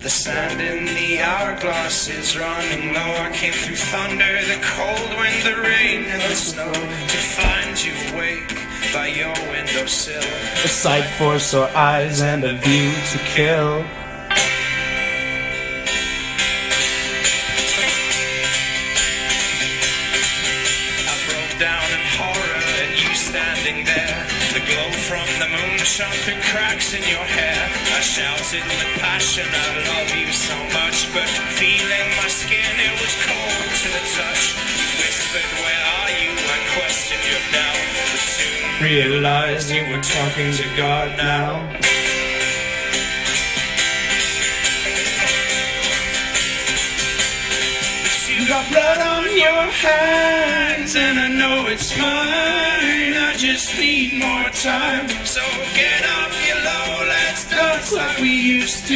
The sand in the hourglass is running low. I came through thunder, the cold wind, the rain, and the snow to find you awake by your windowsill. A sight for sore eyes and a view to kill. I broke down in horror at you standing there. The glow from the moon shone through cracks in your hair. I shouted with passion, I love you so much, but feeling my skin, it was cold to the touch. You whispered, where are you? I questioned your doubt, but soon Realized you were talking to God now. You got blood on your hands, and I know it's mine. I just need more time, so get off your low, let's dance like we used to.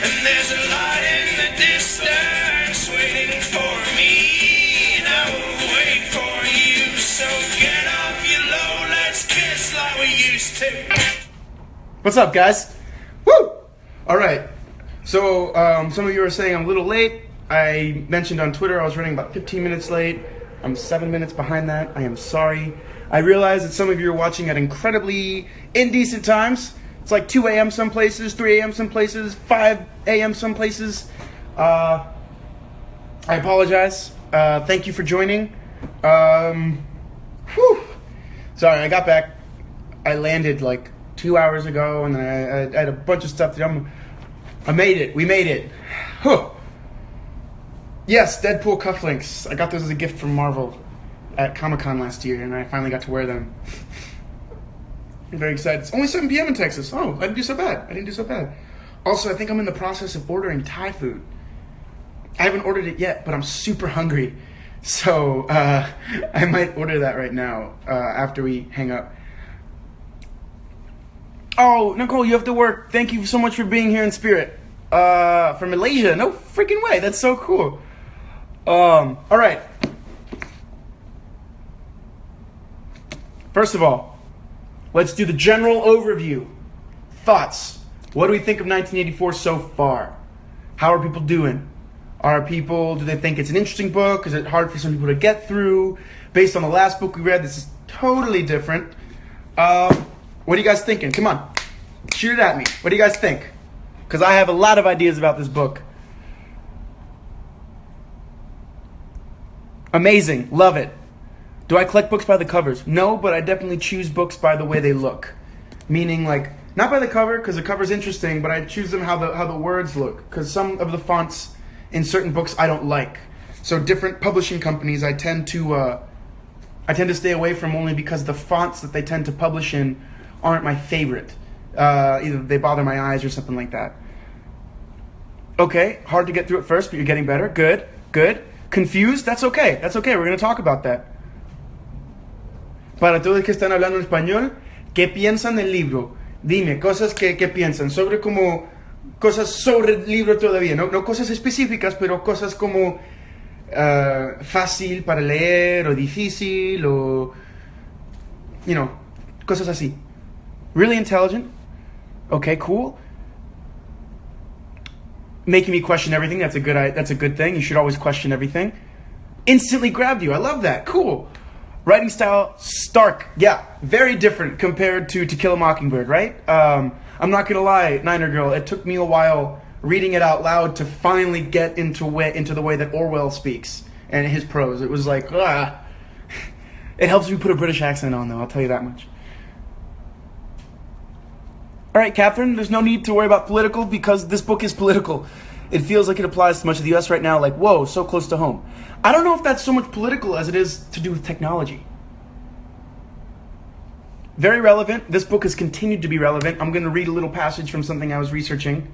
And there's a light in the distance waiting for me, and I will wait for you. So get off your low, let's kiss like we used to. What's up, guys? Woo! All right. So, some of you are saying I'm a little late. I mentioned on Twitter I was running about 15 minutes late. I'm 7 minutes behind that. I am sorry. I realize that some of you are watching at incredibly indecent times. It's like 2 a.m. some places, 3 a.m. some places, 5 a.m. some places. I apologize. Thank you for joining. Whew. Sorry, I got back. I landed like 2 hours ago, and then I had a bunch of stuff to do. I made it. We made it. Huh. Yes, Deadpool cufflinks. I got those as a gift from Marvel at Comic-Con last year, and I finally got to wear them. I'm very excited. It's only 7 p.m. in Texas. Oh, I didn't do so bad. Also, I think I'm in the process of ordering Thai food. I haven't ordered it yet, but I'm super hungry. So, I might order that right now after we hang up. Oh, Nicole, you have to work. Thank you so much for being here in spirit. From Malaysia. No freaking way. That's so cool. All right. First of all, let's do the general overview. Thoughts. What do we think of 1984 so far? How are people doing? Do they think it's an interesting book? Is it hard for some people to get through? Based on the last book we read, this is totally different. What are you guys thinking? Come on. Shoot it at me. What do you guys think? Because I have a lot of ideas about this book. Amazing. Love it. Do I collect books by the covers? No, but I definitely choose books by the way they look. Meaning, like, not by the cover, because the cover's interesting, but I choose them how the words look. Because some of the fonts in certain books I don't like. So different publishing companies I tend to stay away from only because the fonts that they tend to publish in aren't my favorite. Either they bother my eyes or something like that. Okay, hard to get through at first, but you're getting better. Good, good. Confused? That's okay. That's okay. We're going to talk about that. Para todos que están hablando en español, ¿qué piensan del libro? Dime, cosas que piensan. Sobre como, cosas sobre el libro todavía. No cosas específicas, pero cosas como fácil para leer, o difícil, o, cosas así. Really intelligent. Okay, cool. Making me question everything. That's a good thing. You should always question everything. Instantly grabbed you. I love that. Cool. Writing style, stark. Yeah, very different compared to To Kill a Mockingbird, right? I'm not gonna lie, Niner Girl. It took me a while reading it out loud to finally get into the way that Orwell speaks and his prose. It was like, It helps me put a British accent on, though. I'll tell you that much. All right, Catherine, there's no need to worry about political because this book is political. It feels like it applies to much of the U.S. right now, like, whoa, so close to home. I don't know if that's so much political as it is to do with technology. Very relevant. This book has continued to be relevant. I'm going to read a little passage from something I was researching.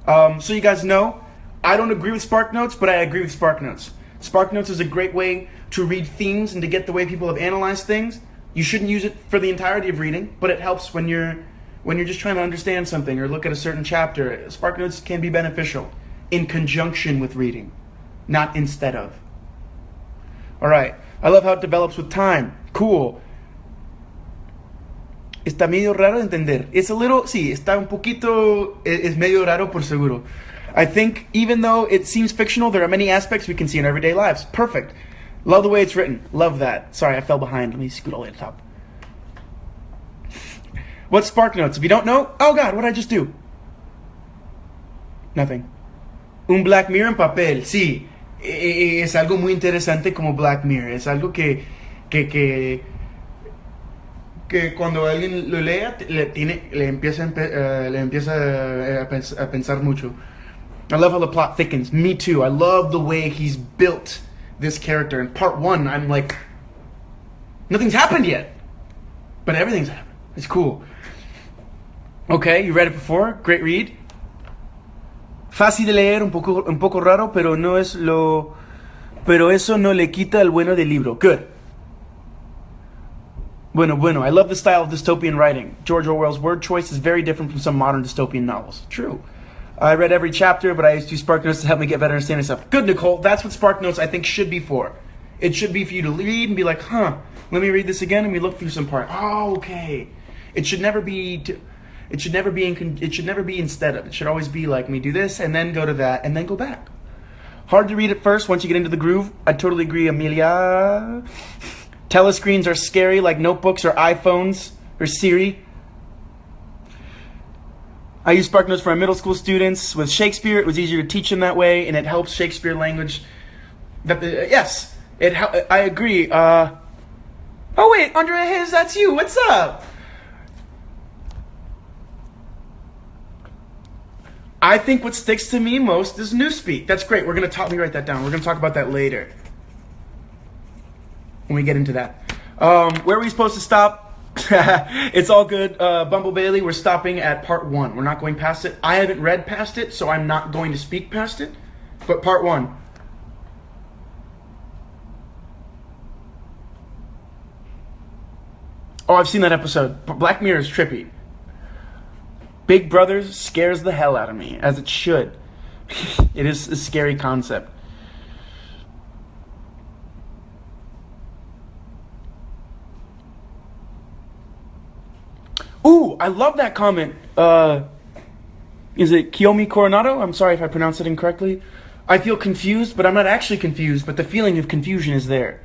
So you guys know, I don't agree with SparkNotes, but I agree with SparkNotes. SparkNotes is a great way to read themes and to get the way people have analyzed things. You shouldn't use it for the entirety of reading, but it helps when you're just trying to understand something or look at a certain chapter. SparkNotes can be beneficial in conjunction with reading, not instead of. All right. I love how it develops with time. Cool. Está medio raro de entender. It's a little, sí, está un poquito, es medio raro por seguro. I think even though it seems fictional, there are many aspects we can see in everyday lives. Perfect. Love the way it's written. Love that. Sorry, I fell behind. Let me scoot all the way to the top. What's Spark Notes? If you don't know, oh God, what did I just do? Nothing. Un Black Mirror en papel. Sí, es algo muy interesante como Black Mirror. Es algo que cuando alguien lo lea le empieza a pensar mucho. I love how the plot thickens. Me too. I love the way he's built this character. In part 1, I'm like, nothing's happened yet, but everything's happened. It's cool. Okay, you read it before? Great read. Fácil de leer, un poco raro, pero eso no le quita el bueno del libro. Good. Bueno, I love the style of dystopian writing. George Orwell's word choice is very different from some modern dystopian novels. True. I read every chapter, but I used to use Spark Notes to help me get better understanding stuff. Good, Nicole. That's what Spark Notes, I think, should be for. It should be for you to read and be like, huh, let me read this again, and we look through some part. Oh, okay. It should never be instead of. It should always be like, let me do this, and then go to that, and then go back. Hard to read at first. Once you get into the groove, I totally agree, Amelia. Telescreens are scary, like notebooks or iPhones or Siri. I use Spark Notes for my middle school students. With Shakespeare, it was easier to teach them that way, and it helps Shakespeare language. Yes, I agree. Oh wait, Andrea Hayes, that's you. What's up? I think what sticks to me most is Newspeak. That's great. We're gonna let me write that down. We're gonna talk about that later when we get into that. Where are we supposed to stop? It's all good. Bumble Bailey, we're stopping at part 1. We're not going past it. I haven't read past it, so I'm not going to speak past it. But part 1. Oh, I've seen that episode. Black Mirror is trippy. Big Brother scares the hell out of me, as it should. It is a scary concept. Ooh, I love that comment. Is it Kiyomi Coronado? I'm sorry if I pronounced it incorrectly. I feel confused, but I'm not actually confused, but the feeling of confusion is there.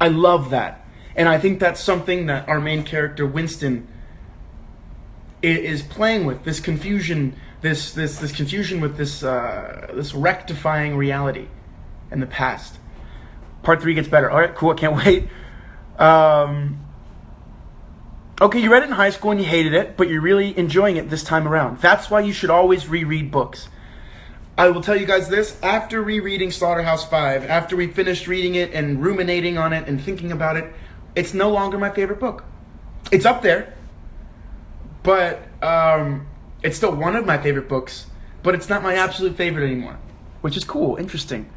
I love that. And I think that's something that our main character, Winston, is playing with. This confusion, this confusion with this rectifying reality in the past. Part 3 gets better. All right, cool, I can't wait. Okay, you read it in high school and you hated it, but you're really enjoying it this time around. That's why you should always reread books. I will tell you guys this, after rereading Slaughterhouse-Five, after we finished reading it and ruminating on it and thinking about it, it's no longer my favorite book. It's up there, but it's still one of my favorite books, but it's not my absolute favorite anymore, which is cool, interesting.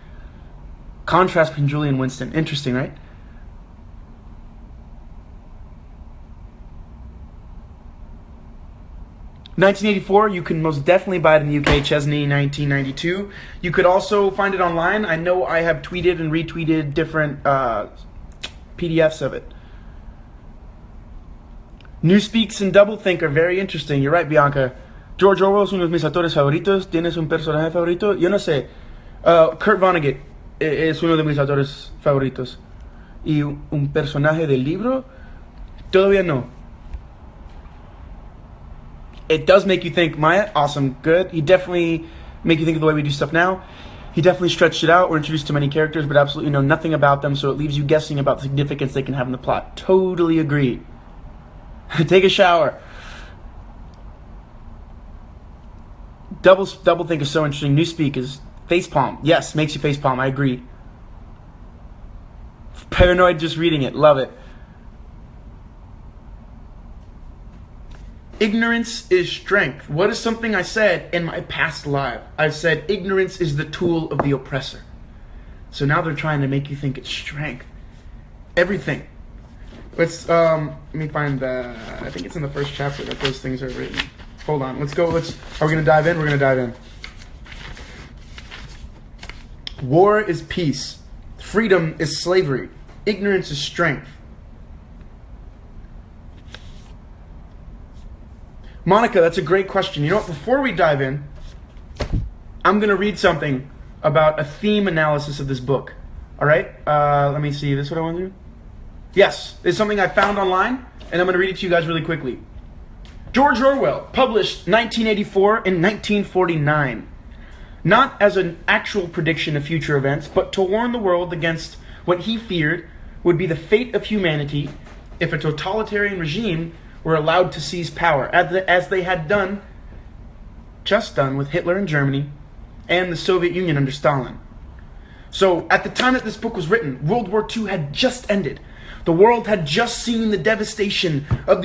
Contrast between Julie and Winston, interesting, right? $1984, you can most definitely buy it in the UK, Chesney, 1992. You could also find it online. I know I have tweeted and retweeted different PDFs of it. Newspeaks and Doublethink are very interesting. You're right, Bianca. George Orwell es uno de mis autores favoritos. ¿Tienes un personaje favorito? Yo no sé. Kurt Vonnegut es uno de mis autores favoritos. ¿Y un personaje del libro? Todavía no. It does make you think, Maya, awesome, good. He definitely make you think of the way we do stuff now. He definitely stretched it out. We're introduced to many characters, but absolutely know nothing about them, so it leaves you guessing about the significance they can have in the plot. Totally agree. Take a shower. Doublethink is so interesting. Newspeak is facepalm. Yes, makes you facepalm. I agree. Paranoid just reading it. Love it. Ignorance is strength. What is something I said in my past life? I said ignorance is the tool of the oppressor. So now they're trying to make you think it's strength. Everything. Let's let me find I think it's in the first chapter that those things are written. Hold on. Let's go. Are we gonna dive in? We're gonna dive in. War is peace. Freedom is slavery. Ignorance is strength. Monica, that's a great question. You know what? Before we dive in, I'm going to read something about a theme analysis of this book. All right? Let me see. This is what I want to do? Yes. It's something I found online, and I'm going to read it to you guys really quickly. George Orwell published 1984 in 1949. Not as an actual prediction of future events, but to warn the world against what he feared would be the fate of humanity if a totalitarian regime were allowed to seize power, as they had just done with Hitler in Germany and the Soviet Union under Stalin. So, at the time that this book was written, World War II had just ended. The world had just seen the devastation of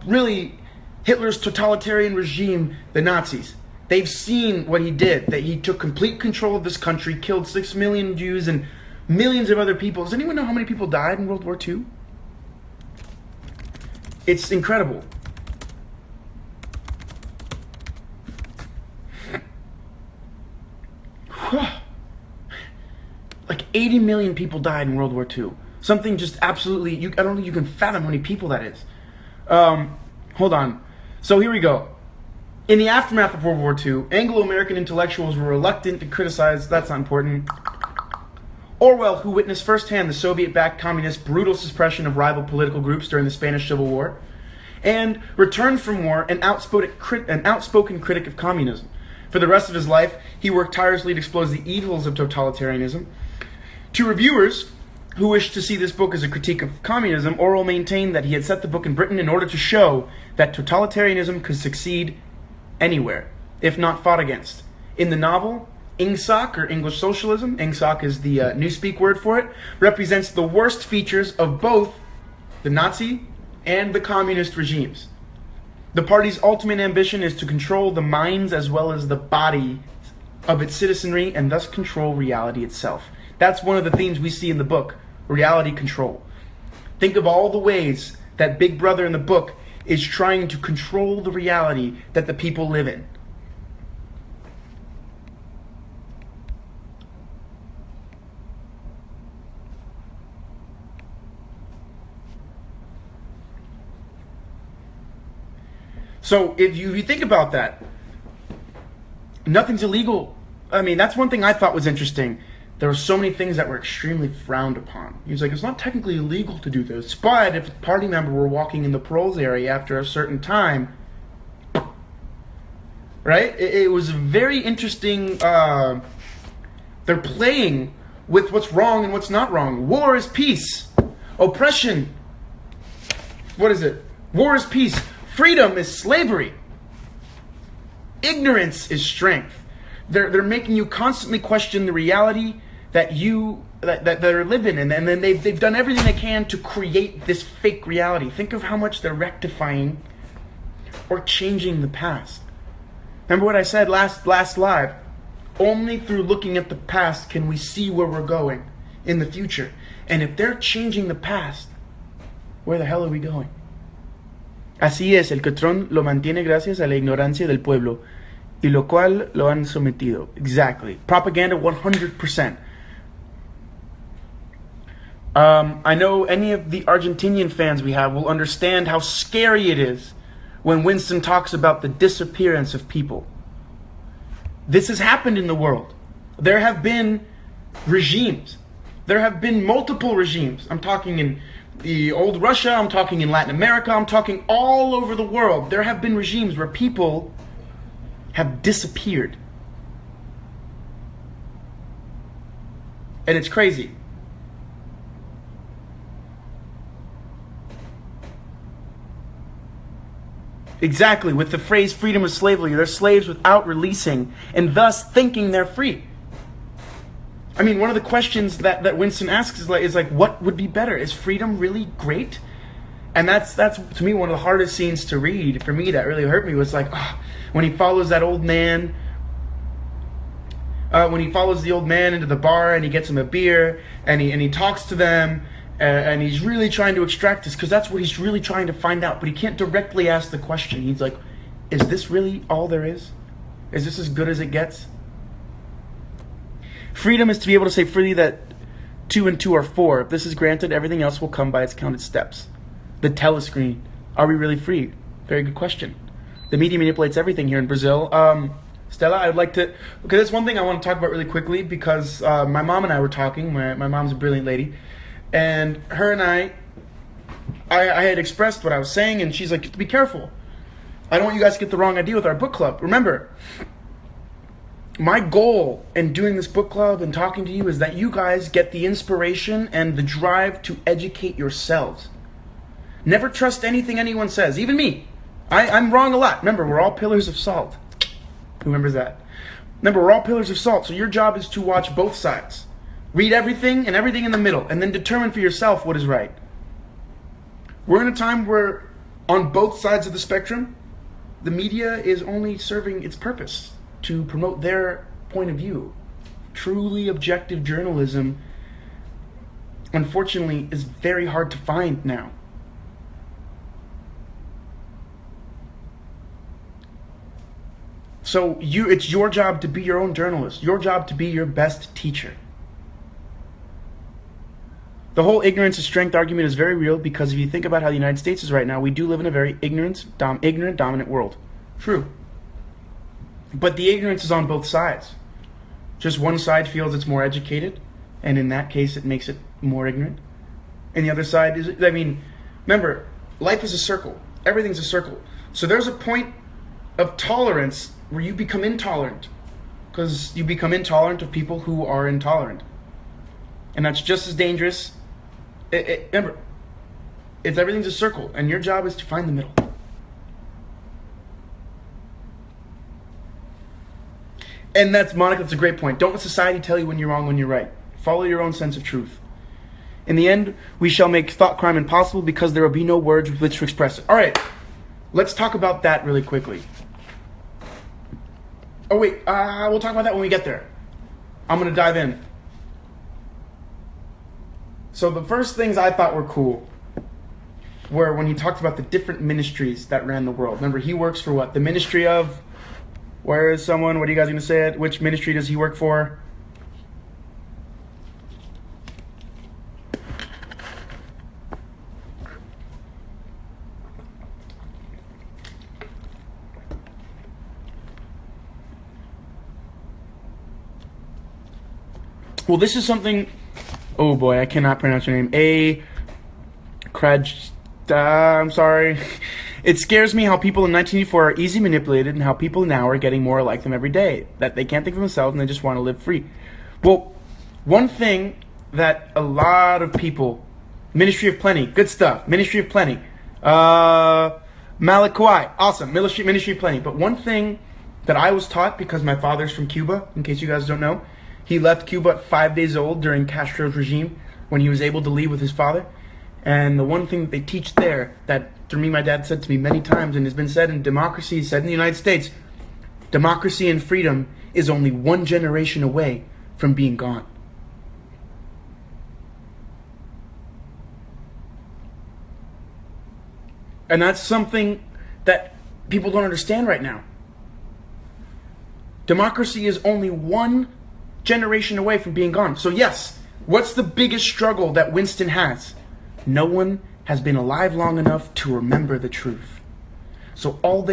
really Hitler's totalitarian regime, the Nazis. They've seen what he did, that he took complete control of this country, killed 6 million Jews and millions of other people. Does anyone know how many people died in World War II? It's incredible. Like 80 million people died in World War II. Something just absolutely, I don't think you can fathom how many people that is. Hold on. So here we go. In the aftermath of World War II, Anglo-American intellectuals were reluctant to criticize, that's not important, Orwell, who witnessed firsthand the Soviet-backed communist brutal suppression of rival political groups during the Spanish Civil War, and returned from war an outspoken critic of communism. For the rest of his life, he worked tirelessly to expose the evils of totalitarianism. To reviewers who wished to see this book as a critique of communism, Orwell maintained that he had set the book in Britain in order to show that totalitarianism could succeed anywhere, if not fought against. In the novel, Ingsoc, or English Socialism, Ingsoc is the newspeak word for it, represents the worst features of both the Nazi and the communist regimes. The party's ultimate ambition is to control the minds as well as the body of its citizenry and thus control reality itself. That's one of the themes we see in the book, reality control. Think of all the ways that Big Brother in the book is trying to control the reality that the people live in. So if you think about that, nothing's illegal. I mean, that's one thing I thought was interesting. There were so many things that were extremely frowned upon. He was like, it's not technically illegal to do this, but if a party member were walking in the paroles area after a certain time, right? It was very interesting. They're playing with what's wrong and what's not wrong. War is peace. Oppression. What is it? War is peace. Freedom is slavery. Ignorance is strength. They're making you constantly question the reality that they're living in, and then they've done everything they can to create this fake reality. Think of how much they're rectifying or changing the past. Remember what I said last live? Only through looking at the past can we see where we're going in the future. And if they're changing the past, where the hell are we going? Así es, el patrón lo mantiene gracias a la ignorancia del pueblo, y lo cual lo han sometido. Exactly. Propaganda 100%. I know any of the Argentinian fans we have will understand how scary it is when Winston talks about the disappearance of people. This has happened in the world. There have been regimes. There have been multiple regimes. I'm talking in the old Russia, I'm talking in Latin America, I'm talking all over the world. There have been regimes where people have disappeared. And it's crazy. Exactly, with the phrase freedom of slavery, they're slaves without releasing, and thus thinking they're free. I mean, one of the questions that Winston asks is like, what would be better? Is freedom really great? And that's to me one of the hardest scenes to read. For me, that really hurt me, was like, when he follows that old man, when he follows the old man into the bar and he gets him a beer and he talks to them, and he's really trying to extract this, because that's what he's really trying to find out, but he can't directly ask the question. He's like, is this really all there is? Is this as good as it gets? Freedom is to be able to say freely that 2 and 2 are 4. If this is granted, everything else will come by its counted steps. The telescreen. Are we really free? Very good question. The media manipulates everything here in Brazil. Stella, I'd like to... Okay, there's one thing I want to talk about really quickly because my mom and I were talking. My mom's a brilliant lady. And her and I had expressed what I was saying, and she's like, be careful. I don't want you guys to get the wrong idea with our book club. Remember, my goal in doing this book club and talking to you is that you guys get the inspiration and the drive to educate yourselves. Never trust anything anyone says, even me. I'm wrong a lot. Remember, we're all pillars of salt. Who remembers that? Remember, we're all pillars of salt, so your job is to watch both sides. Read everything and everything in the middle, and then determine for yourself what is right. We're in a time where, on both sides of the spectrum, the media is only serving its purpose to promote their point of view. Truly objective journalism, unfortunately, is very hard to find now. So it's your job to be your own journalist, your job to be your best teacher. The whole ignorance is strength argument is very real because if you think about how the United States is right now, we do live in a very ignorant, dominant world. True. But the ignorance is on both sides. Just one side feels it's more educated, and in that case it makes it more ignorant. And the other side is, remember, life is a circle. Everything's a circle. So there's a point of tolerance where you become intolerant, because you become intolerant of people who are intolerant. And that's just as dangerous. Remember, everything's a circle, and your job is to find the middle. And Monica, that's a great point. Don't let society tell you when you're wrong, when you're right. Follow your own sense of truth. In the end, we shall make thought crime impossible because there will be no words with which to express it. All right, let's talk about that really quickly. Oh wait, we'll talk about that when we get there. I'm going to dive in. So the first things I thought were cool were when he talked about the different ministries that ran the world. Remember, he works for what? The ministry of... Where is someone? What are you guys going to say it? Which ministry does he work for? Well, this is something... Oh boy, I cannot pronounce your name. I'm sorry. It scares me how people in 1984 are easily manipulated and how people now are getting more like them every day. That they can't think for themselves and they just want to live free. Well, one thing that a lot of people... Ministry of Plenty, good stuff. Ministry of Plenty. Malachi, awesome. Ministry of Plenty. But one thing that I was taught, because my father's from Cuba, in case you guys don't know, he left Cuba at 5 days old during Castro's regime when he was able to leave with his father. And the one thing that they teach there, that through me, my dad said to me many times, and has been said in democracy, said in the United States, democracy and freedom is only one generation away from being gone. And that's something that people don't understand right now. Democracy is only one generation away from being gone. So yes, what's the biggest struggle that Winston has? No one has been alive long enough to remember the truth. So all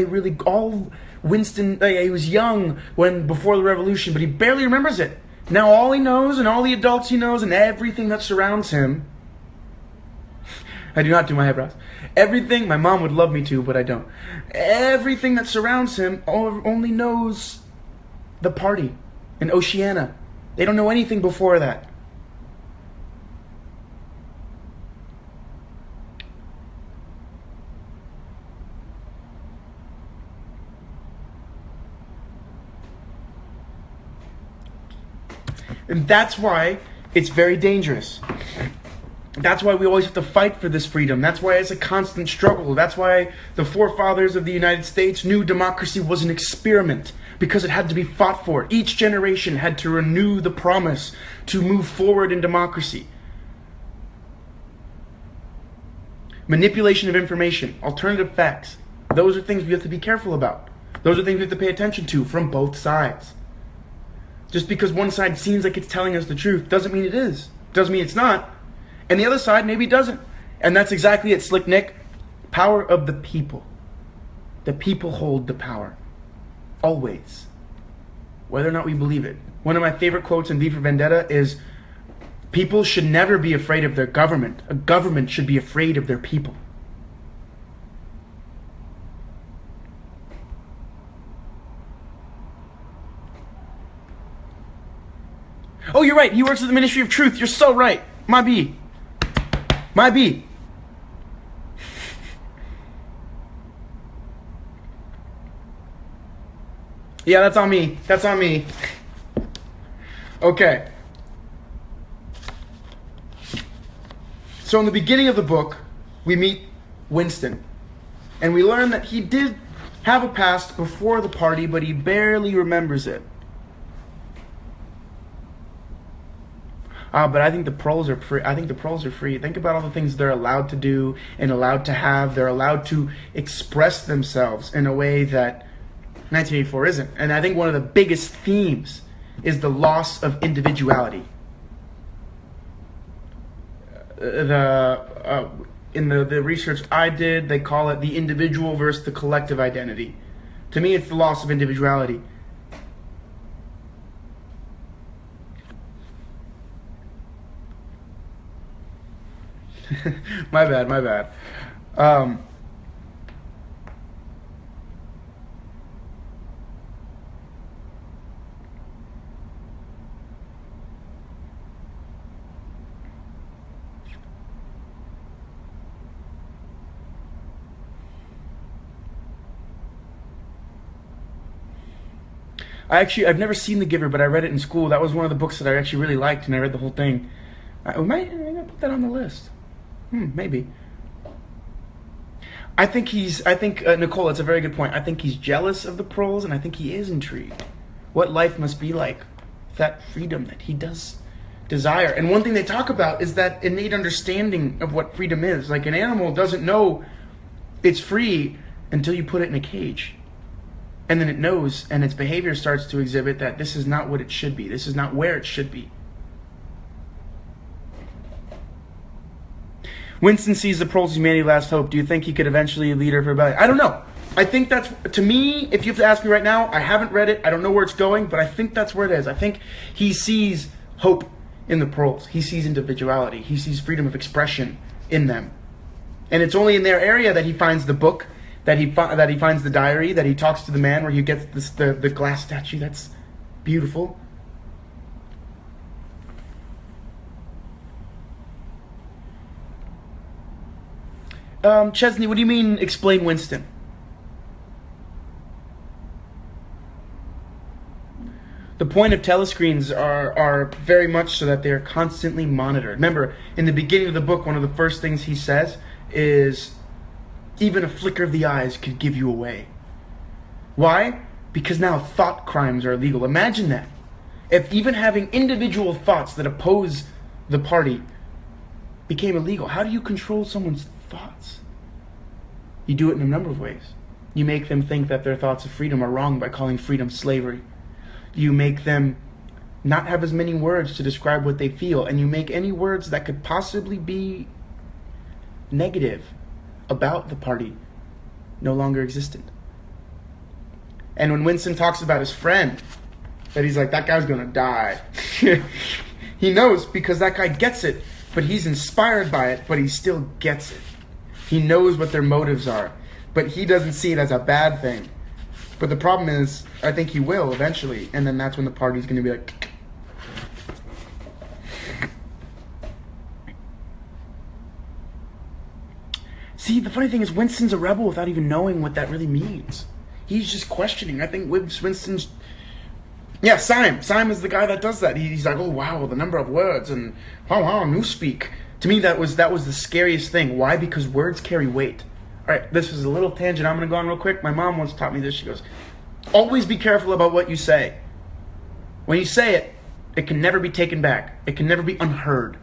Winston, he was young before the revolution, but he barely remembers it. Now all he knows and all the adults he knows and everything that surrounds him, I do not do my eyebrows. Everything, my mom would love me to, but I don't. Everything that surrounds him only knows the party in Oceania. They don't know anything before that. And that's why it's very dangerous. That's why we always have to fight for this freedom. That's why it's a constant struggle. That's why the forefathers of the United States knew democracy was an experiment, because it had to be fought for. Each generation had to renew the promise to move forward in democracy. Manipulation of information, alternative facts, those are things we have to be careful about. Those are things we have to pay attention to from both sides. Just because one side seems like it's telling us the truth doesn't mean it is. Doesn't mean it's not. And the other side maybe doesn't. And that's exactly it, Slick Nick. Power of the people. The people hold the power. Always. Whether or not we believe it. One of my favorite quotes in V for Vendetta is, people should never be afraid of their government. A government should be afraid of their people. Oh, you're right. He works at the Ministry of Truth. You're so right. My B. My B. Yeah, that's on me. That's on me. Okay. So in the beginning of the book, we meet Winston. And we learn that he did have a past before the party, but he barely remembers it. But I think the proles are free. I think the proles are free. Think about all the things they're allowed to do and allowed to have. They're allowed to express themselves in a way that 1984 isn't. And I think one of the biggest themes is the loss of individuality. In the research I did, they call it the individual versus the collective identity. To me, it's the loss of individuality. My bad. I've never seen The Giver, but I read it in school. That was one of the books that I actually really liked, and I read the whole thing. I might put that on the list. Maybe. I think Nicole, that's a very good point. I think he's jealous of the proles, and I think he is intrigued. What life must be like, that freedom that he does desire. And one thing they talk about is that innate understanding of what freedom is. Like, an animal doesn't know it's free until you put it in a cage. And then it knows, and its behavior starts to exhibit that this is not what it should be. This is not where it should be. Winston sees the proles as humanity's last hope. Do you think he could eventually lead her for rebellion? I don't know. I think that's, to me, if you have to ask me right now, I haven't read it. I don't know where it's going, but I think that's where it is. I think he sees hope in the proles. He sees individuality. He sees freedom of expression in them. And it's only in their area that he finds the book, that he finds the diary, that he talks to the man where he gets the glass statue. That's beautiful. Chesney, what do you mean, explain Winston? The point of telescreens are very much so that they are constantly monitored. Remember, in the beginning of the book, one of the first things he says is, even a flicker of the eyes could give you away. Why? Because now thought crimes are illegal. Imagine that. If even having individual thoughts that oppose the party became illegal, how do you control someone's thoughts? You do it in a number of ways. You make them think that their thoughts of freedom are wrong by calling freedom slavery. You make them not have as many words to describe what they feel, and you make any words that could possibly be negative about the party no longer existent. And when Winston talks about his friend, that he's like, that guy's gonna die. He knows, because that guy gets it, but he's inspired by it, but he still gets it. He knows what their motives are, but he doesn't see it as a bad thing. But the problem is, I think he will eventually, and then that's when the party's gonna be like, see, the funny thing is, Winston's a rebel without even knowing what that really means. He's just questioning. I think Winston's... Yeah, Syme is the guy that does that. He's like, oh, wow, the number of words, and wow, newspeak. To me, that was the scariest thing. Why? Because words carry weight. All right, this is a little tangent. I'm going to go on real quick. My mom once taught me this. She goes, always be careful about what you say. When you say it, it can never be taken back. It can never be unheard.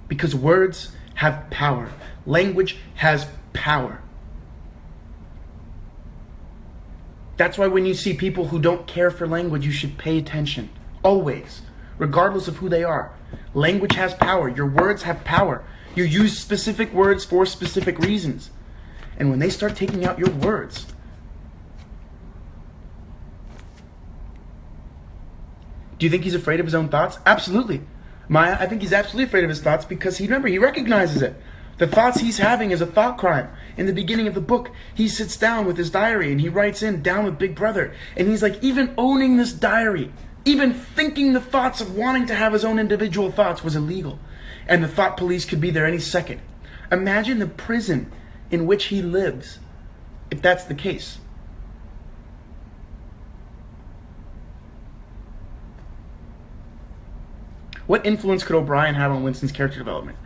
Because words have power. Language has power. That's why when you see people who don't care for language, you should pay attention. Always. Regardless of who they are. Language has power. Your words have power. You use specific words for specific reasons. And when they start taking out your words, do you think he's afraid of his own thoughts? Absolutely. Maya, I think he's absolutely afraid of his thoughts because he recognizes it. The thoughts he's having is a thought crime. In the beginning of the book, he sits down with his diary and he writes in, down with Big Brother. And he's like, even owning this diary, even thinking the thoughts of wanting to have his own individual thoughts was illegal. And the thought police could be there any second. Imagine the prison in which he lives, if that's the case. What influence could O'Brien have on Winston's character development?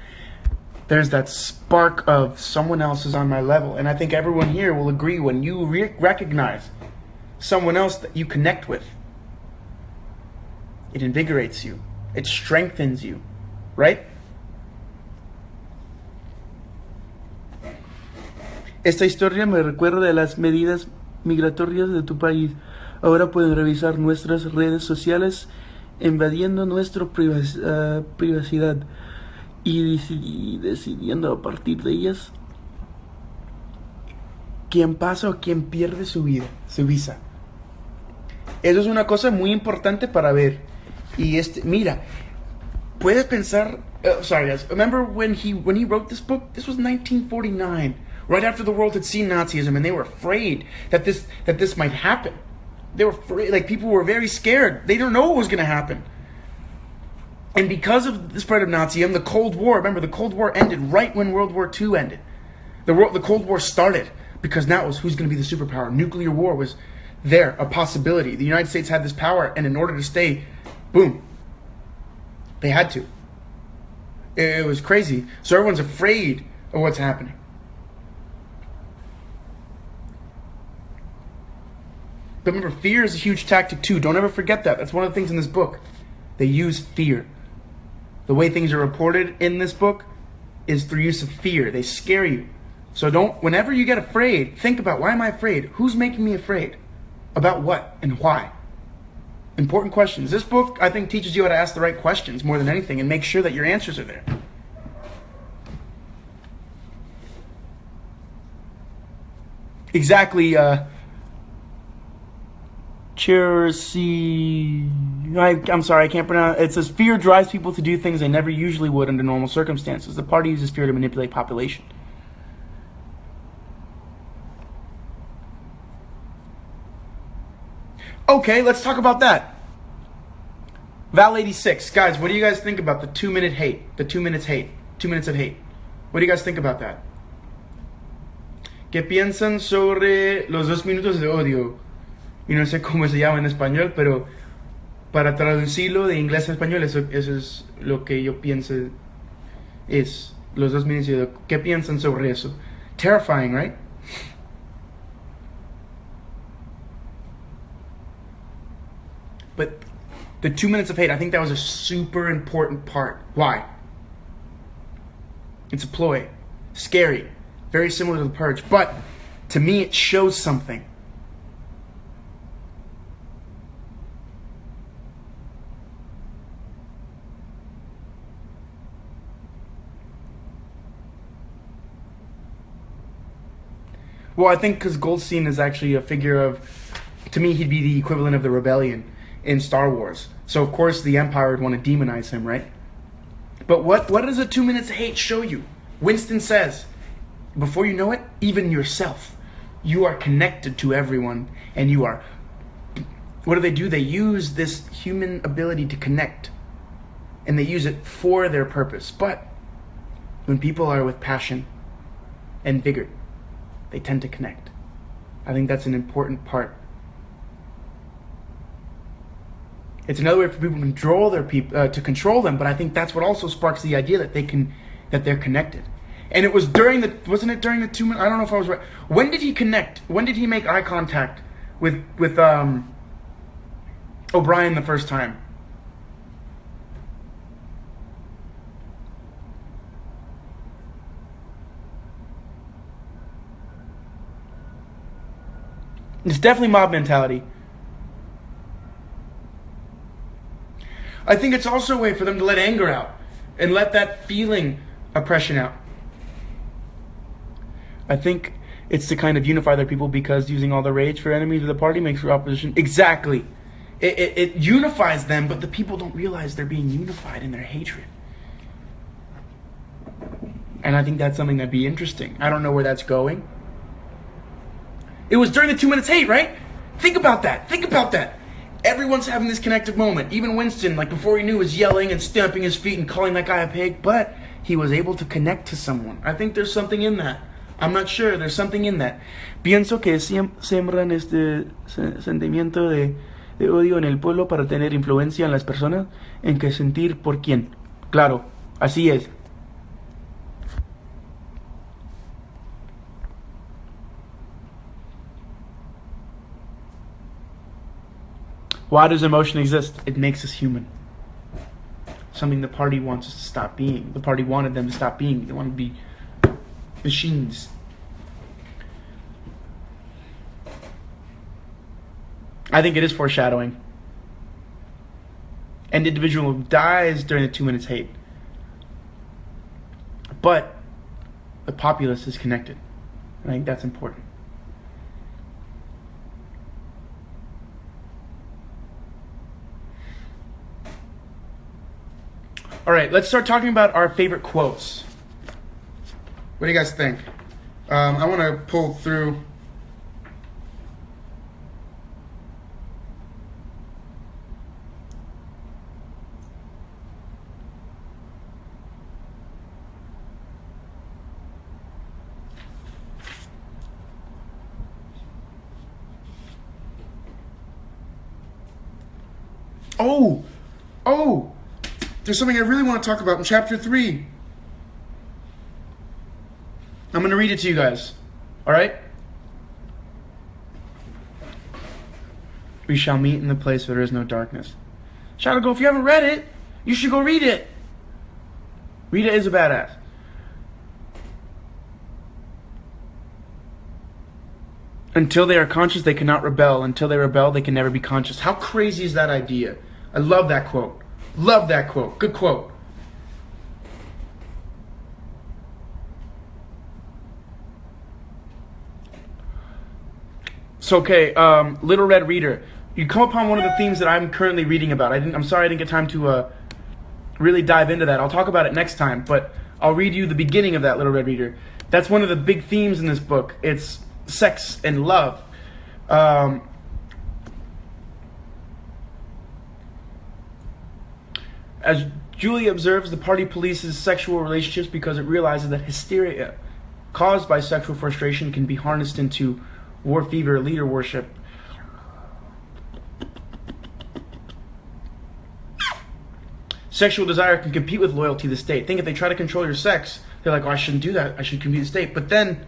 There's that spark of someone else is on my level. And I think everyone here will agree when you recognize someone else that you connect with, it invigorates you. It strengthens you. Right? Esta historia me recuerda de las medidas migratorias de tu país. Ahora pueden revisar nuestras redes sociales invadiendo nuestra privacidad y decidiendo a partir de ellas quién pasa o quién pierde su vida, su visa. Eso es una cosa muy importante para ver. Y mira, puedes pensar, sorry guys, remember when he wrote this book? This was 1949, right after the world had seen Nazism, and they were afraid that this might happen. They were afraid, like people were very scared. They don't know what was going to happen. And because of the spread of Nazism, the Cold War, remember the Cold War ended right when World War II ended. The Cold War started because now it was who's going to be the superpower. Nuclear war was there, a possibility. The United States had this power, and in order to stay, boom, they had to. It was crazy. So everyone's afraid of what's happening. But remember, fear is a huge tactic too. Don't ever forget that. That's one of the things in this book. They use fear. The way things are reported in this book is through use of fear. They scare you. So whenever you get afraid, think about, why am I afraid? Who's making me afraid? About what and why? Important questions. This book, I think, teaches you how to ask the right questions more than anything and make sure that your answers are there. Exactly, I'm sorry, I can't pronounce it. It says fear drives people to do things they never usually would under normal circumstances. The party uses fear to manipulate population. Okay, let's talk about that. Val 86. Guys, what do you guys think about the 2-minute hate? The 2 minutes hate. 2 minutes of hate. What do you guys think about that? ¿Qué piensan sobre los 2 minutos de odio? Y no sé cómo se llama en español, pero para traducirlo de inglés a español, eso es lo que yo pienso es los 2 minutos de odio. ¿Qué piensan sobre eso? Terrifying, right? But the 2 minutes of hate, I think that was a super important part. Why? It's a ploy. Scary. Very similar to The Purge. But to me, it shows something. Well, I think because Goldstein is actually a figure of, to me, he'd be the equivalent of the rebellion in Star Wars. So, of course, the Empire would want to demonize him, right? But what does a 2 minutes of hate show you? Winston says, before you know it, even yourself, you are connected to everyone, and you are, what do? They use this human ability to connect, and they use it for their purpose. But when people are with passion and vigor, they tend to connect. I think that's an important part. It's another way for people to control to control them, but I think that's what also sparks the idea that they're connected. And it was wasn't it during the 2 minutes? I don't know if I was right. When did he connect? When did he make eye contact with O'Brien the first time? It's definitely mob mentality. I think it's also a way for them to let anger out and let that feeling oppression out. I think It's to kind of unify their people because using all the rage for enemies of the party makes for opposition. Exactly. It unifies them, but the people don't realize they're being unified in their hatred. And I think that's something that'd be interesting. I don't know where that's going. It was during the 2 minutes hate, right? Think about that. Think about that. Everyone's having this connective moment. Even Winston, like before he knew, was yelling and stamping his feet and calling that guy a pig, but he was able to connect to someone. I think there's something in that. I'm not sure. There's something in that. Pienso que siembran este sentimiento de odio en el pueblo para tener influencia en las personas, en que sentir por quién. Claro, así es. Why does emotion exist? It makes us human. Something the party wants us to stop being. The party wanted them to stop being. They wanted to be machines. I think it is foreshadowing. An individual dies during the 2 minutes hate. But the populace is connected. I think that's important. All right, let's start talking about our favorite quotes. What do you guys think? I want to pull through. Oh! There's something I really want to talk about in chapter 3. I'm going to read it to you guys. Alright? We shall meet in the place where there is no darkness. Shadow Go, if you haven't read it, you should go read it. Rita is a badass. Until they are conscious, they cannot rebel. Until they rebel, they can never be conscious. How crazy is that idea? I love that quote. Love that quote. Good quote. So, okay, Little Red Reader. You come upon one of the themes that I'm currently reading about. I'm sorry I didn't get time to really dive into that. I'll talk about it next time, but I'll read you the beginning of that, Little Red Reader. That's one of the big themes in this book. It's sex and love. As Julie observes, the party polices sexual relationships because it realizes that hysteria caused by sexual frustration can be harnessed into war fever, leader worship. Sexual desire can compete with loyalty to the state. Think if they try to control your sex, they're like, oh, I shouldn't do that. I should compete with the state. But then,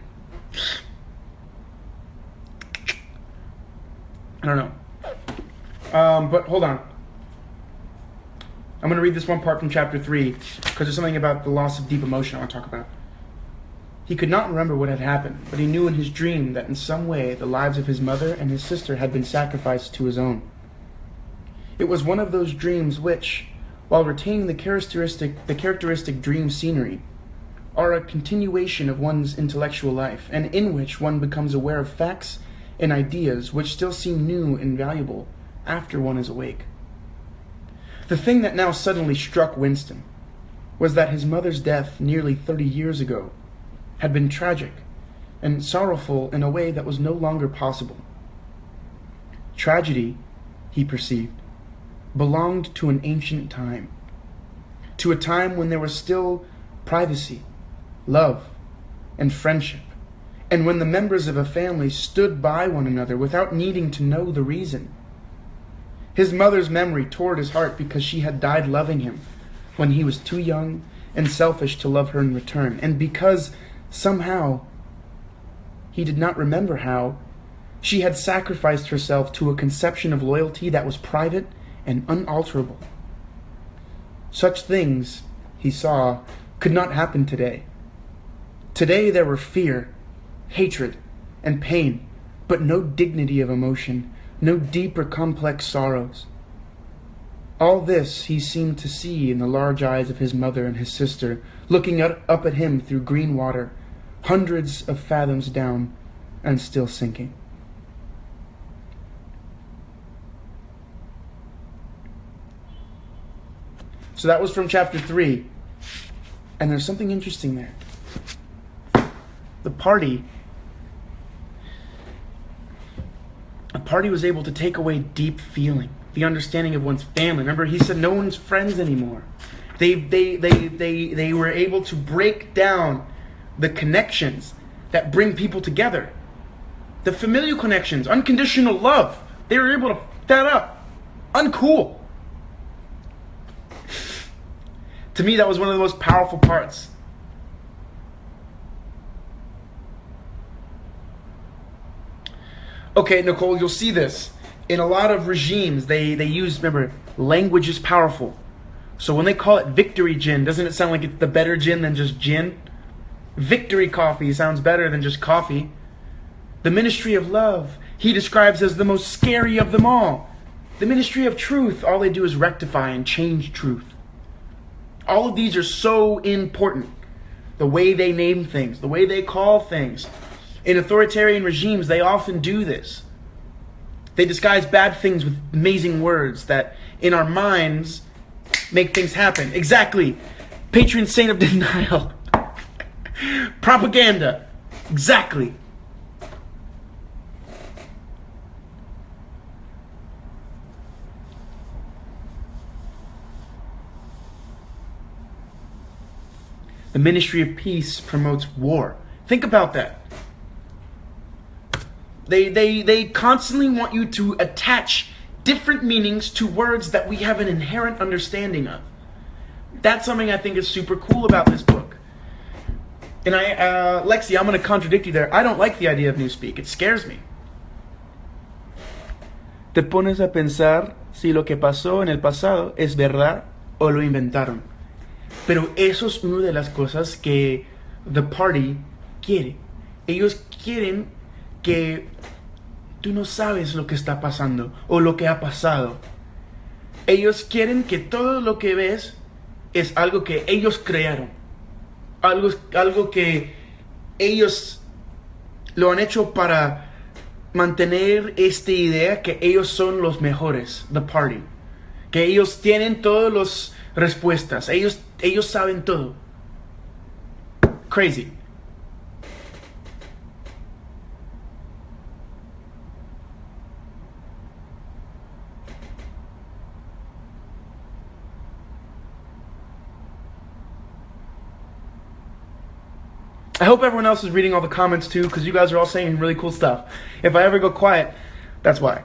I don't know. But hold on. I'm going to read this one part from chapter 3 because there's something about the loss of deep emotion I want to talk about. He could not remember what had happened, but he knew in his dream that in some way the lives of his mother and his sister had been sacrificed to his own. It was one of those dreams which, while retaining the characteristic dream scenery, are a continuation of one's intellectual life, and in which one becomes aware of facts and ideas which still seem new and valuable after one is awake. The thing that now suddenly struck Winston was that his mother's death nearly 30 years ago had been tragic and sorrowful in a way that was no longer possible. Tragedy, he perceived, belonged to an ancient time, to a time when there was still privacy, love, and friendship, and when the members of a family stood by one another without needing to know the reason. His mother's memory tore at his heart because she had died loving him when he was too young and selfish to love her in return, and because somehow, he did not remember how, she had sacrificed herself to a conception of loyalty that was private and unalterable. Such things, he saw, could not happen today. Today there were fear, hatred, and pain, but no dignity of emotion, no deep or complex sorrows. All this he seemed to see in the large eyes of his mother and his sister, looking up at him through green water, hundreds of fathoms down, and still sinking. So that was from chapter 3. And there's something interesting there. The party was able to take away deep feeling, the understanding of one's family. Remember, he said no one's friends anymore. They were able to break down the connections that bring people together. The familial connections, unconditional love. They were able to f that up. Uncool. To me, that was one of the most powerful parts. Okay, Nicole, you'll see this. In a lot of regimes, they use, remember, language is powerful. So when they call it victory gin, doesn't it sound like it's the better gin than just gin? Victory coffee sounds better than just coffee. The ministry of love, he describes as the most scary of them all. The ministry of truth, all they do is rectify and change truth. All of these are so important. The way they name things, the way they call things. In authoritarian regimes, they often do this. They disguise bad things with amazing words that, in our minds, make things happen. Exactly. Patron saint of denial. Propaganda. Exactly. The ministry of peace promotes war. Think about that. They constantly want you to attach different meanings to words that we have an inherent understanding of. That's something I think is super cool about this book. And Lexi, I'm going to contradict you there. I don't like the idea of Newspeak. It scares me. Te pones a pensar si lo que pasó en el pasado es verdad O lo inventaron. Pero eso es una de las cosas que The Party quiere. Ellos quieren que tú no sabes lo que está pasando o lo que ha pasado. Ellos quieren que todo lo que ves es algo que ellos crearon. Algo que ellos lo han hecho para mantener esta idea que ellos son los mejores, The Party. Que ellos tienen todas las respuestas. Ellos saben todo. Crazy. I hope everyone else is reading all the comments too, because you guys are all saying really cool stuff. If I ever go quiet, that's why.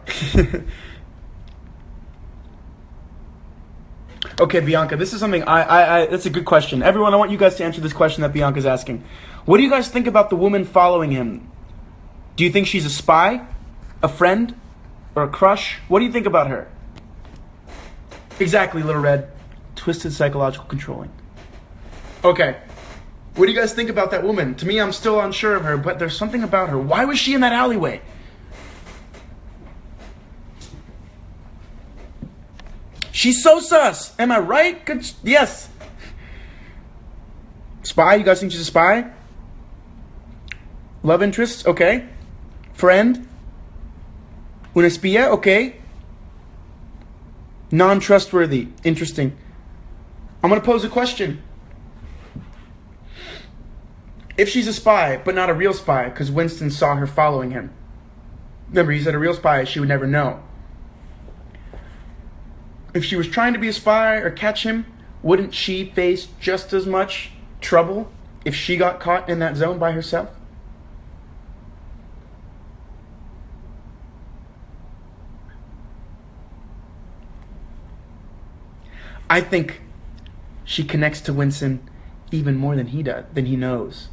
Okay, Bianca, this is something that's a good question. Everyone, I want you guys to answer this question that Bianca's asking. What do you guys think about the woman following him? Do you think she's a spy, a friend, or a crush? What do you think about her? Exactly, Little Red. Twisted psychological controlling. Okay. What do you guys think about that woman? To me, I'm still unsure of her, but there's something about her. Why was she in that alleyway? She's so sus. Am I right? Good. Yes. Spy? You guys think she's a spy? Love interest? Okay. Friend? Una espía? Okay. Non-trustworthy. Interesting. I'm going to pose a question. If she's a spy, but not a real spy, because Winston saw her following him. Remember, he said a real spy, she would never know. If she was trying to be a spy or catch him, wouldn't she face just as much trouble if she got caught in that zone by herself? I think she connects to Winston even more than he does, than he knows.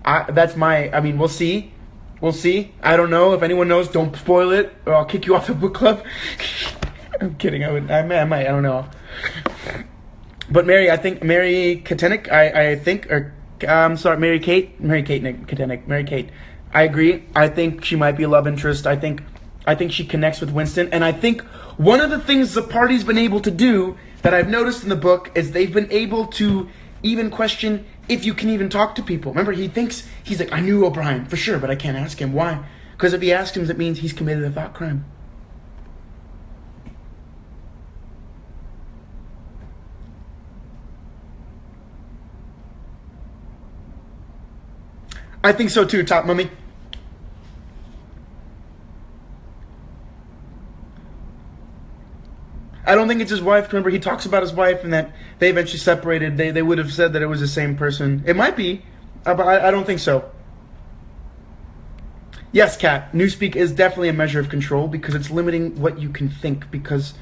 We'll see. We'll see. I don't know. If anyone knows, don't spoil it, or I'll kick you off the book club. I'm kidding. I might. I don't know. But Mary Katenik, Mary Kate. I agree. I think she might be a love interest. I think she connects with Winston, and I think one of the things the party's been able to do that I've noticed in the book is they've been able to even question if you can even talk to people. Remember, he's like, I knew O'Brien for sure, but I can't ask him. Why? Because if he asks him, that means he's committed a thought crime. I think so too, Top Mummy. I don't think it's his wife. Remember, he talks about his wife and that they eventually separated. They would have said that it was the same person. It might be, but I don't think so. Yes, Kat, Newspeak is definitely a measure of control because it's limiting what you can think. Because,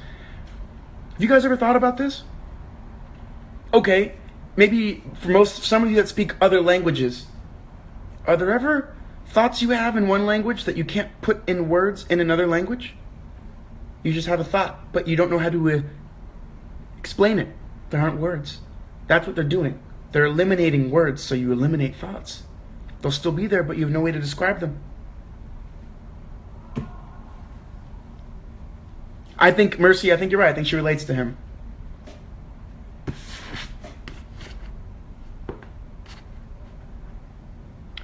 have you guys ever thought about this? Okay, maybe for some of you that speak other languages, are there ever thoughts you have in one language that you can't put in words in another language? You just have a thought, but you don't know how to explain it. There aren't words. That's what they're doing. They're eliminating words, so you eliminate thoughts. They'll still be there, but you have no way to describe them. I think, Mercy, I think you're right. I think she relates to him.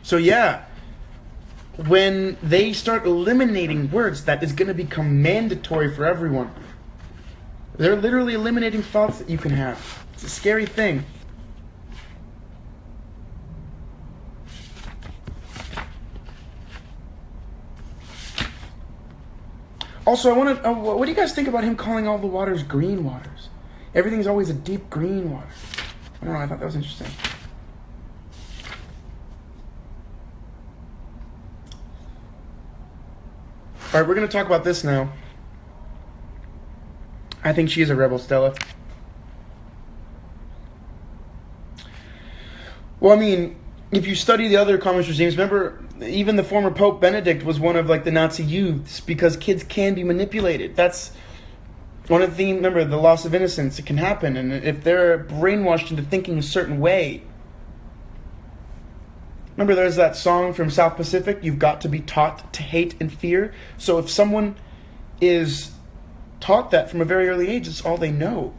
So yeah, when they start eliminating words, that is going to become mandatory for everyone. They're literally eliminating thoughts that you can have. It's a scary thing. Also, I want to. What do you guys think about him calling all the waters green waters? Everything's always a deep green water. I don't know. I thought that was interesting. All right, we're going to talk about this now. I think she is a rebel, Stella. Well, I mean, if you study the other communist regimes, remember, even the former Pope Benedict was one of, like, the Nazi youths because kids can be manipulated. That's one of the things, remember, the loss of innocence, it can happen. And if they're brainwashed into thinking a certain way. Remember, there's that song from South Pacific, you've got to be taught to hate and fear. So if someone is taught that from a very early age, it's all they know.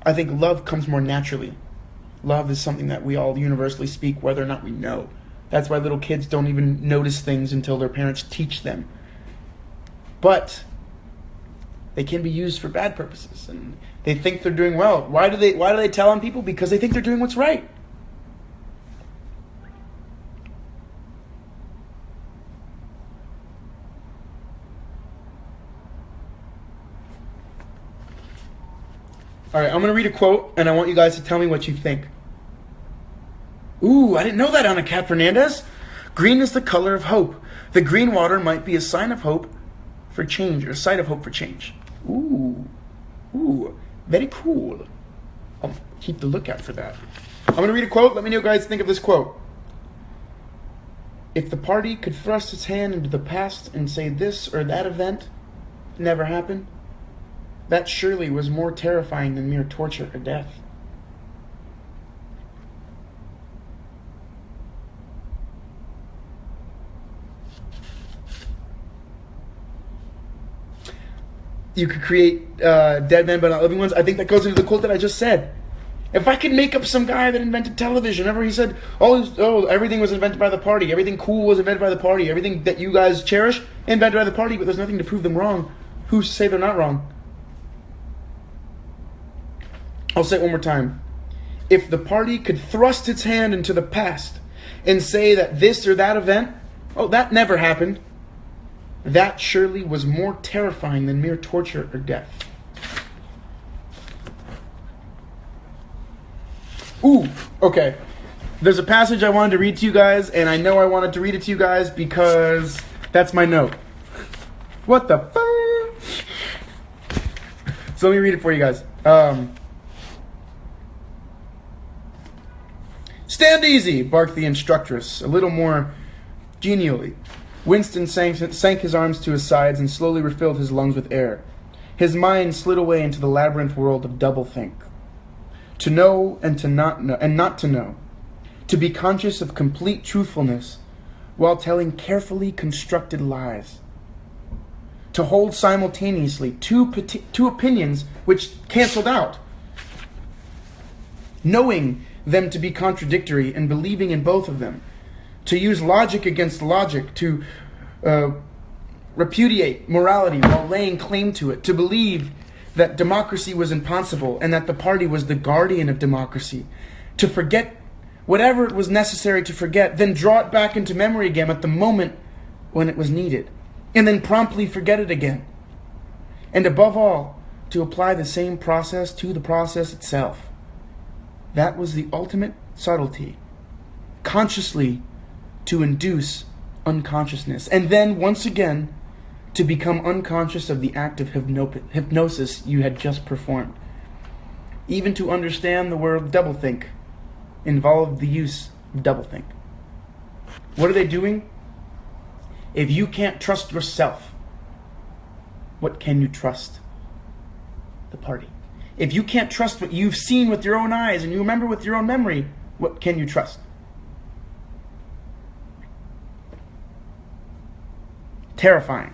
I think love comes more naturally. Love is something that we all universally speak, whether or not we know. That's why little kids don't even notice things until their parents teach them. But they can be used for bad purposes, and they think they're doing well. Why do they tell on people? Because they think they're doing what's right. All right, I'm going to read a quote, and I want you guys to tell me what you think. Ooh, I didn't know that, Ana Cat Fernandez. Green is the color of hope. The green water might be a sign of hope for change, or a sight of hope for change. Ooh, very cool. I'll keep the lookout for that. I'm going to read a quote. Let me know what you guys think of this quote. If the party could thrust its hand into the past and say this or that event never happened, that surely was more terrifying than mere torture or death. You could create dead men but not living ones. I think that goes into the quote that I just said. If I could make up some guy that invented television, remember he said, everything was invented by the party. Everything cool was invented by the party. Everything that you guys cherish, invented by the party, but there's nothing to prove them wrong. Who's to say they're not wrong? I'll say it one more time. If the party could thrust its hand into the past and say that this or that event, that never happened, that surely was more terrifying than mere torture or death. Ooh, okay. There's a passage I wanted to read to you guys, and I know I wanted to read it to you guys because that's my note. What the fuck? So let me read it for you guys. Stand easy, barked the instructress, a little more genially. Winston sank his arms to his sides and slowly refilled his lungs with air. His mind slid away into the labyrinth world of doublethink. To know and to not know, and not to know. To be conscious of complete truthfulness while telling carefully constructed lies. To hold simultaneously two opinions which canceled out. Knowing them to be contradictory and believing in both of them, to use logic against logic, to repudiate morality while laying claim to it, to believe that democracy was impossible and that the party was the guardian of democracy, to forget whatever it was necessary to forget, then draw it back into memory again at the moment when it was needed, and then promptly forget it again. And above all, to apply the same process to the process itself. That was the ultimate subtlety, consciously to induce unconsciousness, and then once again to become unconscious of the act of hypnosis you had just performed. Even to understand the word doublethink involved the use of doublethink. What are they doing? If you can't trust yourself, what can you trust? The party. If you can't trust what you've seen with your own eyes and you remember with your own memory, what can you trust? Terrifying.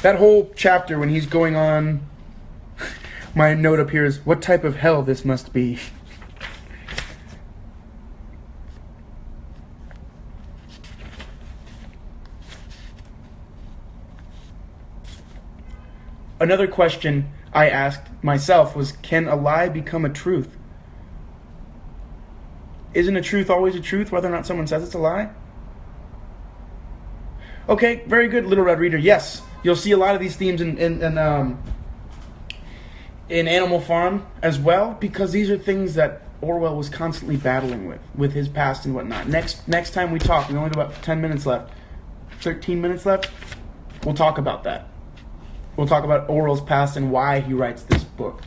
That whole chapter when he's going on, my note up here is, what type of hell this must be. Another question I asked myself was, can a lie become a truth? Isn't a truth always a truth, whether or not someone says it's a lie? Okay, very good, Little Red Reader. Yes, you'll see a lot of these themes in Animal Farm as well, because these are things that Orwell was constantly battling with his past and whatnot. Next time we talk, we only have about 10 minutes left, 13 minutes left, we'll talk about that. We'll talk about Orwell's past and why he writes this book.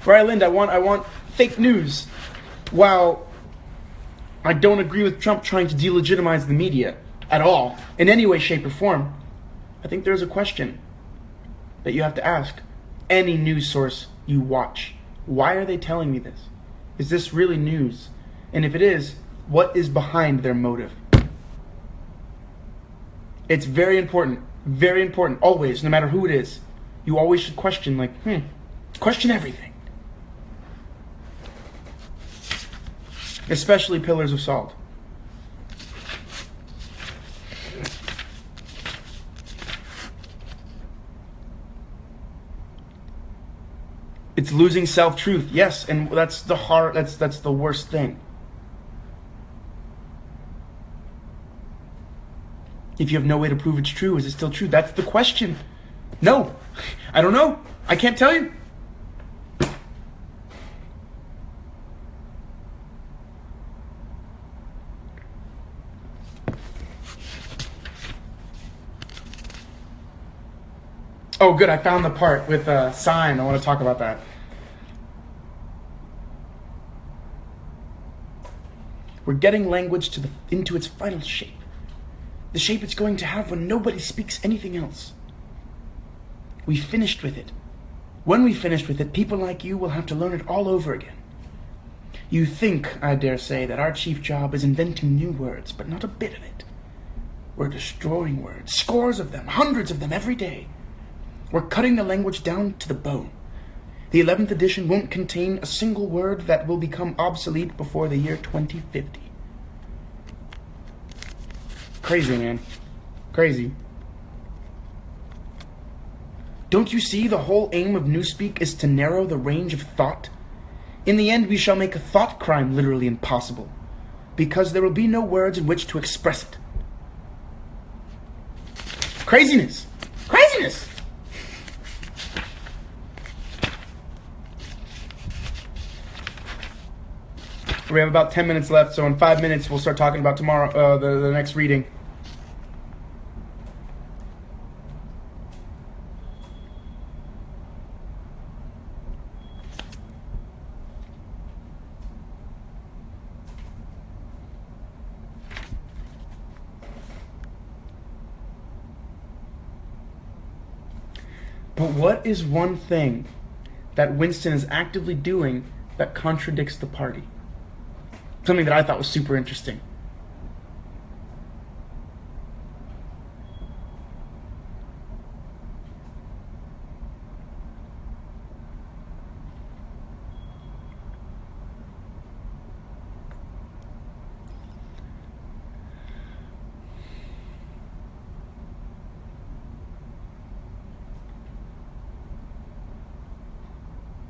Right, Lind, I want fake news. While I don't agree with Trump trying to delegitimize the media at all, in any way, shape, or form, I think there's a question that you have to ask any news source you watch. Why are they telling me this? Is this really news? And if it is, what is behind their motive? It's very important. Very important, always, no matter who it is. You always should question, question everything. Especially pillars of salt. It's losing self-truth, yes, and that's the worst thing. If you have no way to prove it's true, is it still true? That's the question. No. I don't know. I can't tell you. Oh, good. I found the part with sign. I want to talk about that. We're getting language into its final shape. The shape it's going to have when nobody speaks anything else. We finished with it. When we finished with it, people like you will have to learn it all over again. You think, I dare say, that our chief job is inventing new words, but not a bit of it. We're destroying words, scores of them, hundreds of them every day. We're cutting the language down to the bone. The 11th edition won't contain a single word that will become obsolete before the year 2050. Crazy, man. Crazy. Don't you see the whole aim of Newspeak is to narrow the range of thought? In the end, we shall make a thought crime literally impossible, because there will be no words in which to express it. Craziness! Craziness! We have about 10 minutes left, so in 5 minutes we'll start talking about tomorrow, the next reading. But what is one thing that Winston is actively doing that contradicts the party? Something that I thought was super interesting.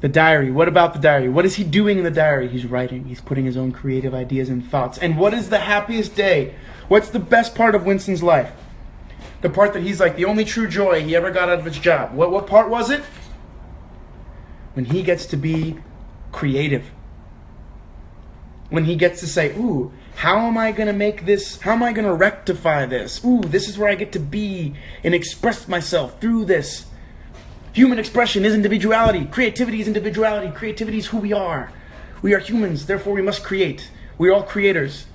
The diary. What about the diary? What is he doing in the diary? He's writing. He's putting his own creative ideas and thoughts. And what is the happiest day? What's the best part of Winston's life? The part that he's like the only true joy he ever got out of his job. What part was it? When he gets to be creative. When he gets to say, ooh, how am I going to make this? How am I going to rectify this? Ooh, this is where I get to be and express myself through this. Human expression is individuality. Creativity is individuality. Creativity is who we are. We are humans, therefore we must create. We are all creators.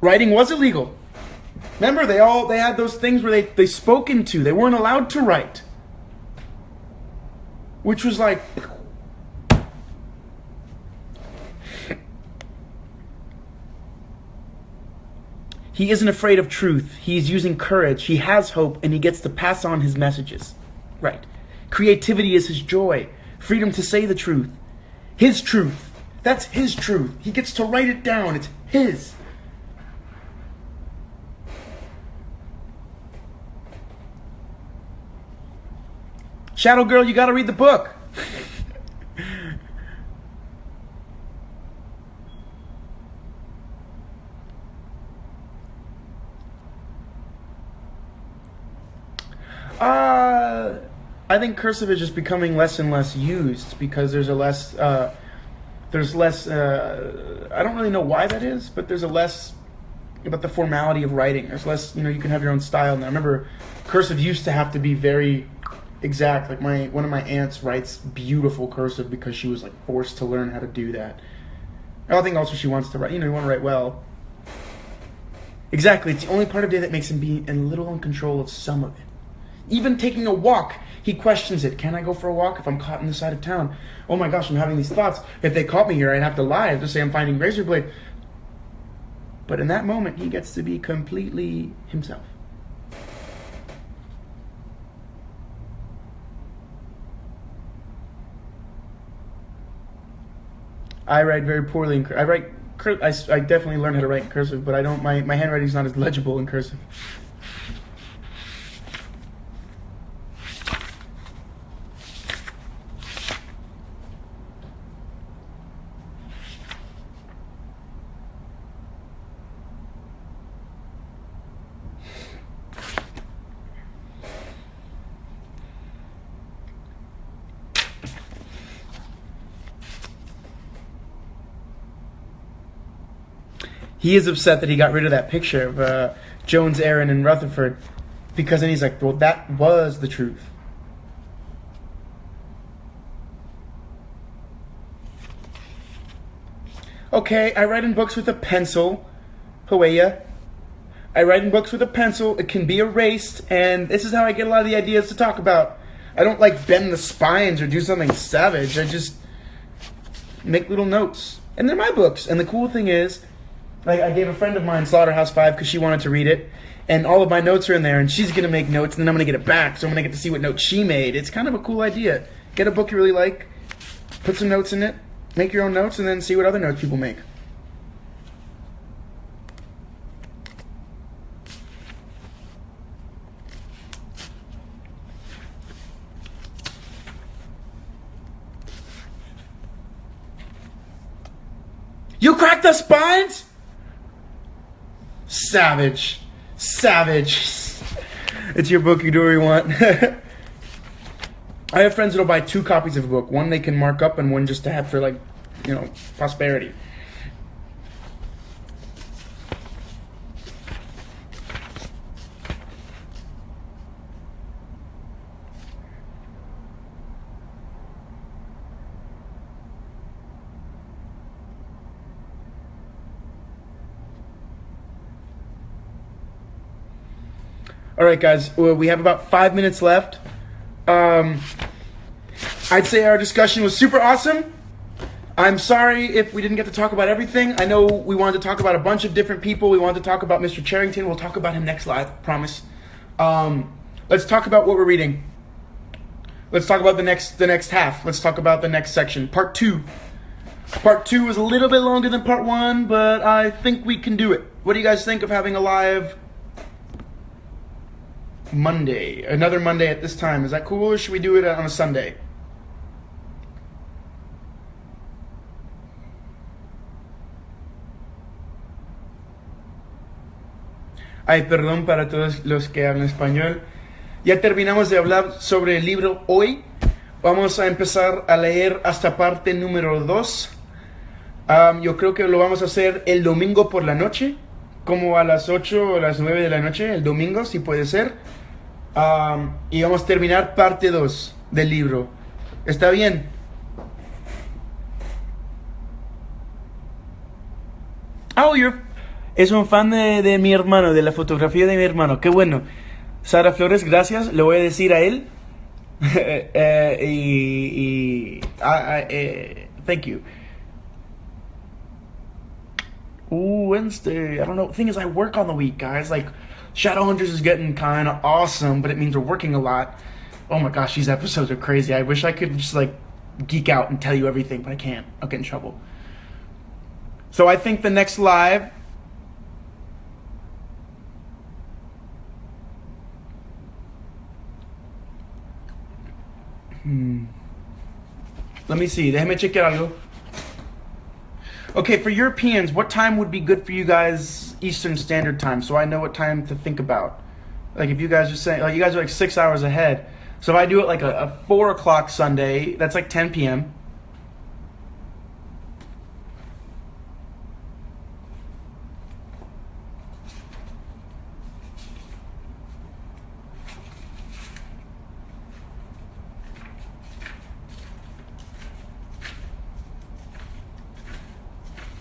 Writing was illegal. Remember, they had those things where they spoke into. They weren't allowed to write. Which was like... He isn't afraid of truth. He's using courage. He has hope, and he gets to pass on his messages. Right. Creativity is his joy. Freedom to say the truth. His truth. That's his truth. He gets to write it down. It's his. Shadow Girl, you gotta read the book. I think cursive is just becoming less and less used because there's less, I don't really know why that is, but there's a less about the formality of writing. There's less, you can have your own style now. I remember cursive used to have to be very exact. Like one of my aunts writes beautiful cursive because she was like forced to learn how to do that. I think also she wants to write, you want to write well. Exactly, it's the only part of the day that makes him be a little in control of some of it. Even taking a walk, he questions it. Can I go for a walk if I'm caught in the side of town? Oh my gosh, I'm having these thoughts. If they caught me here, I'd have to lie. I'd just say I'm finding razor blade. But in that moment, he gets to be completely himself. I write very poorly in cursive. I definitely learned how to write in cursive, but I don't. My handwriting's not as legible in cursive. He is upset that he got rid of that picture of Jones, Aaron, and Rutherford because then he's like, well, that was the truth. Okay, I write in books with a pencil. Hueya. I write in books with a pencil. It can be erased, and this is how I get a lot of the ideas to talk about. I don't like bend the spines or do something savage. I just make little notes. And they're my books. And the cool thing is, like, I gave a friend of mine Slaughterhouse 5 because she wanted to read it, and all of my notes are in there, and she's going to make notes, and then I'm going to get it back, so I'm going to get to see what notes she made. It's kind of a cool idea. Get a book you really like, put some notes in it, make your own notes, and then see what other notes people make. You cracked the spines? Savage. Savage. It's your book, you do what you want. I have friends that'll buy 2 copies of a book. One they can mark up and one just to have for, like, prosperity. All right, guys, we have about 5 minutes left. I'd say our discussion was super awesome. I'm sorry if we didn't get to talk about everything. I know we wanted to talk about a bunch of different people. We wanted to talk about Mr. Charrington. We'll talk about him next live, promise. Let's talk about what we're reading. Let's talk about the next half. Let's talk about the next section, part 2. Part 2 is a little bit longer than part 1, but I think we can do it. What do you guys think of having a live Monday. Another Monday at this time. Is that cool, or should we do it on a Sunday? Ay, perdón para todos los que hablan español. Ya terminamos de hablar sobre el libro hoy. Vamos a empezar a leer hasta parte número 2. Yo creo que lo vamos a hacer el domingo por la noche, como a las 8 o las 9 de la noche, el domingo, si puede ser. Y vamos a terminar parte 2 del libro. ¿Está bien? Oh, es un fan de mi hermano, de la fotografía de mi hermano. Qué bueno. Sara Flores, gracias. Le voy a decir a él. Thank you. Wednesday. I don't know. The thing is, I work on the week, guys. Like, Shadowhunters is getting kind of awesome, but it means we're working a lot. Oh my gosh, these episodes are crazy. I wish I could just, like, geek out and tell you everything, but I can't. I'll get in trouble. So I think the next live... Let me see. Déjame chequear algo. Okay, for Europeans, what time would be good for you guys Eastern Standard Time, so I know what time to think about? Like, if you guys are saying, like, you guys are like 6 hours ahead. So if I do it like a 4 o'clock Sunday, that's like 10 p.m.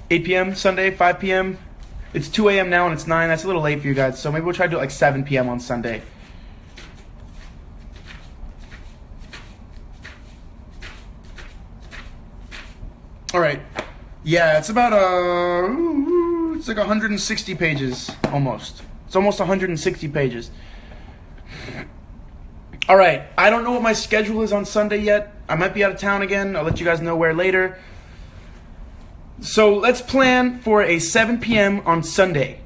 $8 p.m. Sunday, 5 p.m. It's 2 a.m. now and it's 9. That's a little late for you guys. So maybe we'll try to do it like 7 p.m. on Sunday. All right. Yeah, it's about it's like 160 pages almost. It's almost 160 pages. All right. I don't know what my schedule is on Sunday yet. I might be out of town again. I'll let you guys know where later. So let's plan for a 7 p.m. on Sunday.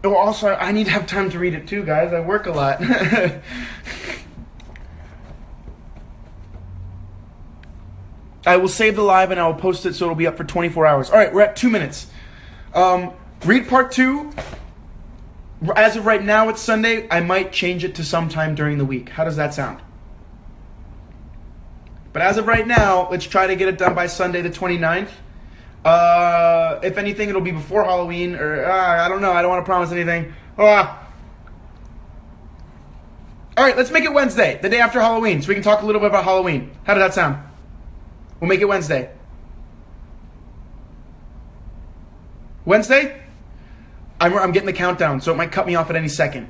Oh, also, I need to have time to read it too, guys. I work a lot. I will save the live and I will post it so it'll be up for 24 hours. All right, we're at 2 minutes. Read part 2. As of right now, it's Sunday. I might change it to sometime during the week. How does that sound? But as of right now, let's try to get it done by Sunday the 29th. If anything, it'll be before Halloween, or I don't know. I don't want to promise anything. All right, let's make it Wednesday, the day after Halloween, so we can talk a little bit about Halloween. How does that sound? We'll make it Wednesday. Wednesday? I'm getting the countdown, so it might cut me off at any second.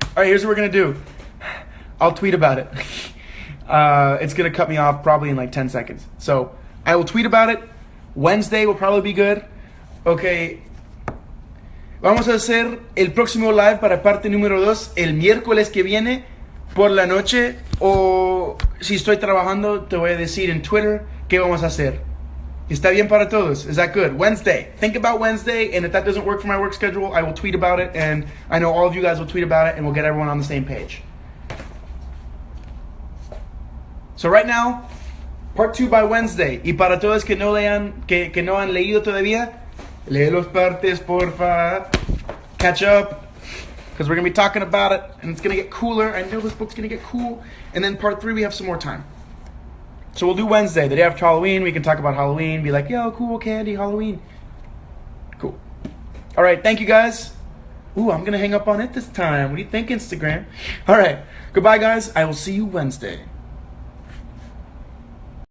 All right, here's what we're going to do. I'll tweet about it. It's going to cut me off probably in like 10 seconds. So I will tweet about it. Wednesday will probably be good. Okay. Vamos a hacer el próximo live para parte número 2 el miércoles que viene por la noche. O si estoy trabajando, te voy a decir en Twitter qué vamos a hacer. ¿Está bien para todos? Is that good? Wednesday. Think about Wednesday, and if that doesn't work for my work schedule, I will tweet about it, and I know all of you guys will tweet about it, and we'll get everyone on the same page. So right now, part 2 by Wednesday. Y para todos que no lean, que no han leído todavía, lee los partes, porfa. Catch up, because we're going to be talking about it, and it's going to get cooler. I know this book's going to get cool. And then part 3, we have some more time. So we'll do Wednesday, the day after Halloween. We can talk about Halloween. Be like, yo, cool, candy, Halloween. Cool. All right, thank you, guys. Ooh, I'm going to hang up on it this time. What do you think, Instagram? All right, goodbye, guys. I will see you Wednesday.